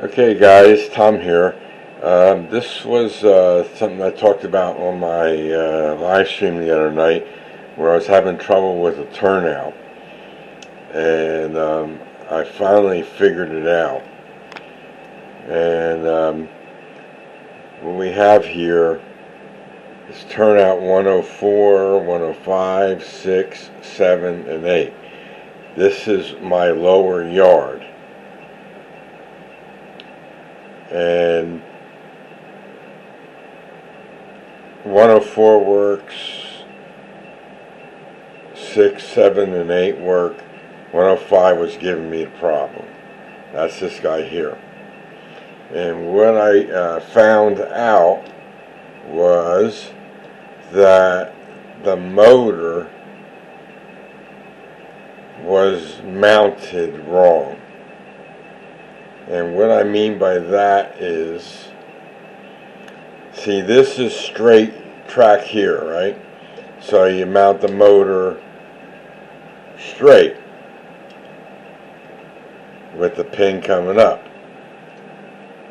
Okay guys, Tom here. This was something I talked about on my live stream the other night where I was having trouble with a turnout, and I finally figured it out. And what we have here is turnout 104, 105, 6, 7, and 8. This is my lower yard. And 104 works, 6, 7, and 8 work. 105 was giving me a problem. That's this guy here. And what I found out was that the motor was mounted wrong. And what I mean by that is, see, this is straight track here, right? So you mount the motor straight with the pin coming up.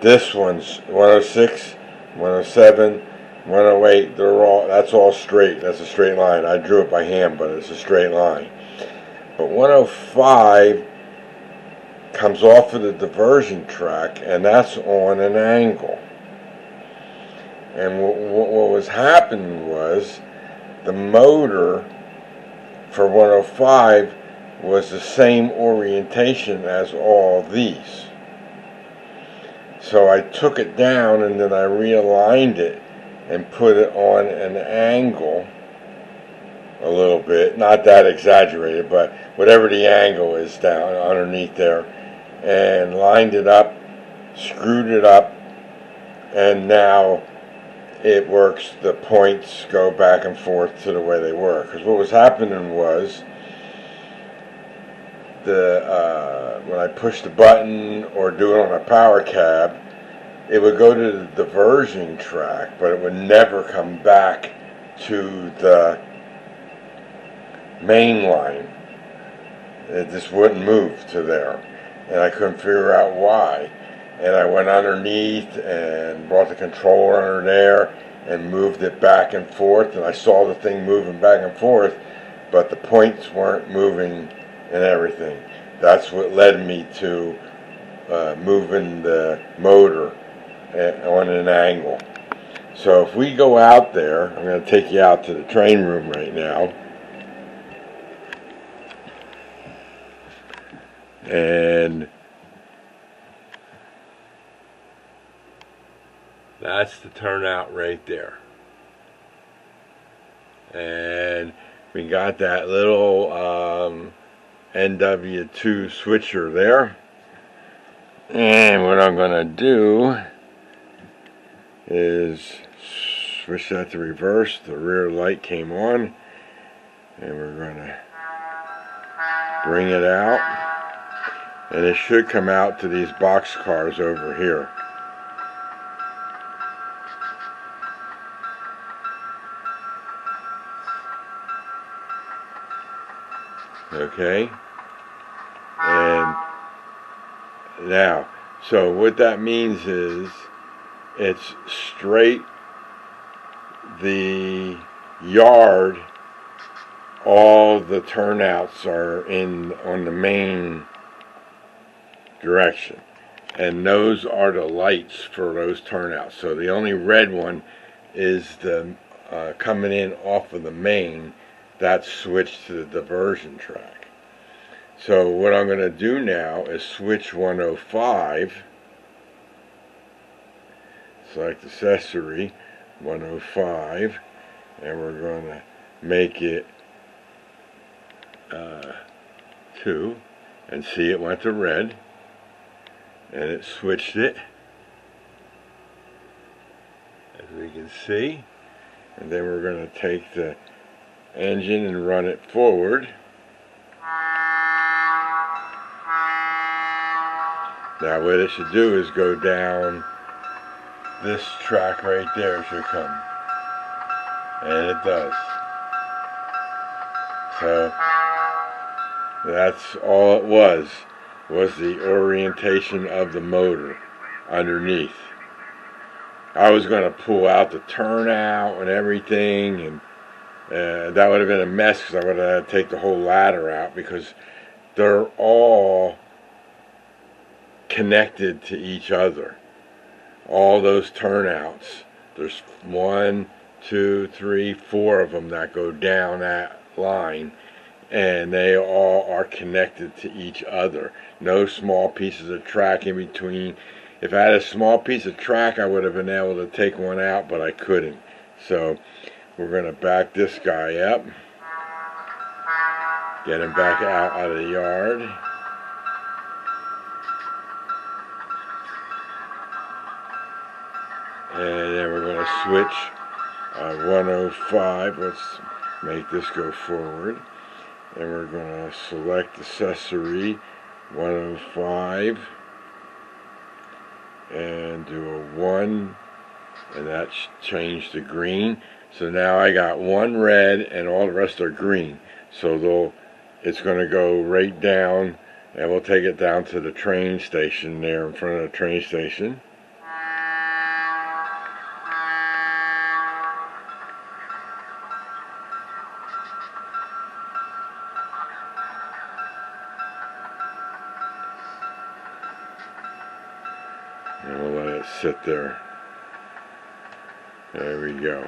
This one's 106, 107, 108, that's all straight. That's a straight line. I drew it by hand, but it's a straight line. But 105 comes off of the diversion track, and that's on an angle. And what was happening was the motor for 105 was the same orientation as all these. So I took it down and then I realigned it and put it on an angle a little bit, not that exaggerated, but whatever the angle is down underneath there, and lined it up, screwed it up, and now it works. The points go back and forth to the way they were. Because what was happening was when I pushed the button or do it on a power cab, it would go to the diversion track, but it would never come back to the main line. It just wouldn't move to there. And I couldn't figure out why. And I went underneath and brought the controller under there and moved it back and forth, and I saw the thing moving back and forth, but the points weren't moving and everything. That's what led me to moving the motor on an angle. So if we go out there, I'm going to take you out to the train room right now. And that's the turnout right there. And we got that little NW2 switcher there. And what I'm going to do is switch that to reverse. The rear light came on. And we're going to bring it out. And it should come out to these box cars over here. Okay? And now, so what that means is it's straight the yard. All the turnouts are on the main direction, and those are the lights for those turnouts. So the only red one is the coming in off of the main. That's switched to the diversion track. So what I'm going to do now is switch 105, select accessory 105, and we're going to make it 2, and see, it went to red. And it switched it, as we can see. And then we're going to take the engine and run it forward. Now what it should do is go down this track right there. It should come, and it does. So that's all it was the orientation of the motor. underneath. I was going to pull out the turnout and everything, and that would have been a mess because I would have had to take the whole ladder out because they're all connected to each other. All those turnouts. There's 1, 2, 3, 4 of them that go down that line, and they all are connected to each other. No small pieces of track in between. If I had a small piece of track, I would have been able to take one out, but I couldn't. So we're going to back this guy up, get him back out of the yard. And then we're going to switch 105. Let's make this go forward. And we're going to select accessory 105 and do a 1, and that's changed to green. So now I got 1 red and all the rest are green. So it's going to go right down, and we'll take it down to the train station there in front of the train station. And we'll let it sit there. There we go.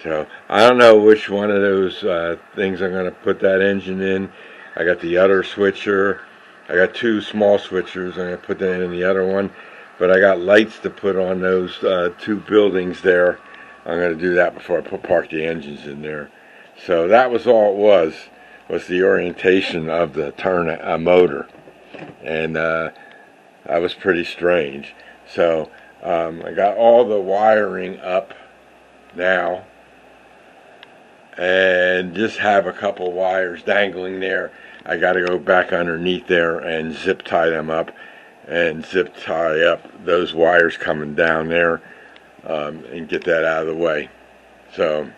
So I don't know which one of those things I'm going to put that engine in. I got the other switcher. I got 2 small switchers. I'm going to put that in the other one. But I got lights to put on those 2 buildings there. I'm going to do that before I park the engines in there. So that was all it was the orientation of the motor. And that was pretty strange. So I got all the wiring up now, and just have a couple wires dangling there. I got to go back underneath there and zip tie them up, and zip tie up those wires coming down there, and get that out of the way. So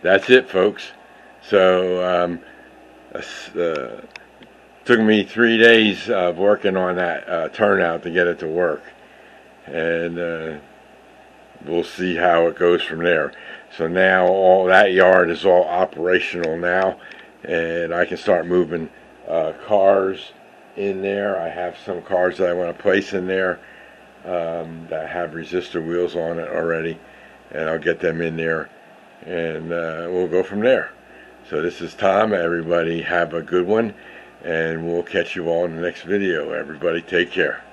that's it, folks. So took me 3 days of working on that turnout to get it to work, and we'll see how it goes from there. So now all that yard is all operational now, and I can start moving cars in there. I have some cars that I want to place in there that have resistor wheels on it already, and I'll get them in there, and we'll go from there. So this is Tom. Everybody have a good one, and we'll catch you all in the next video. Everybody take care.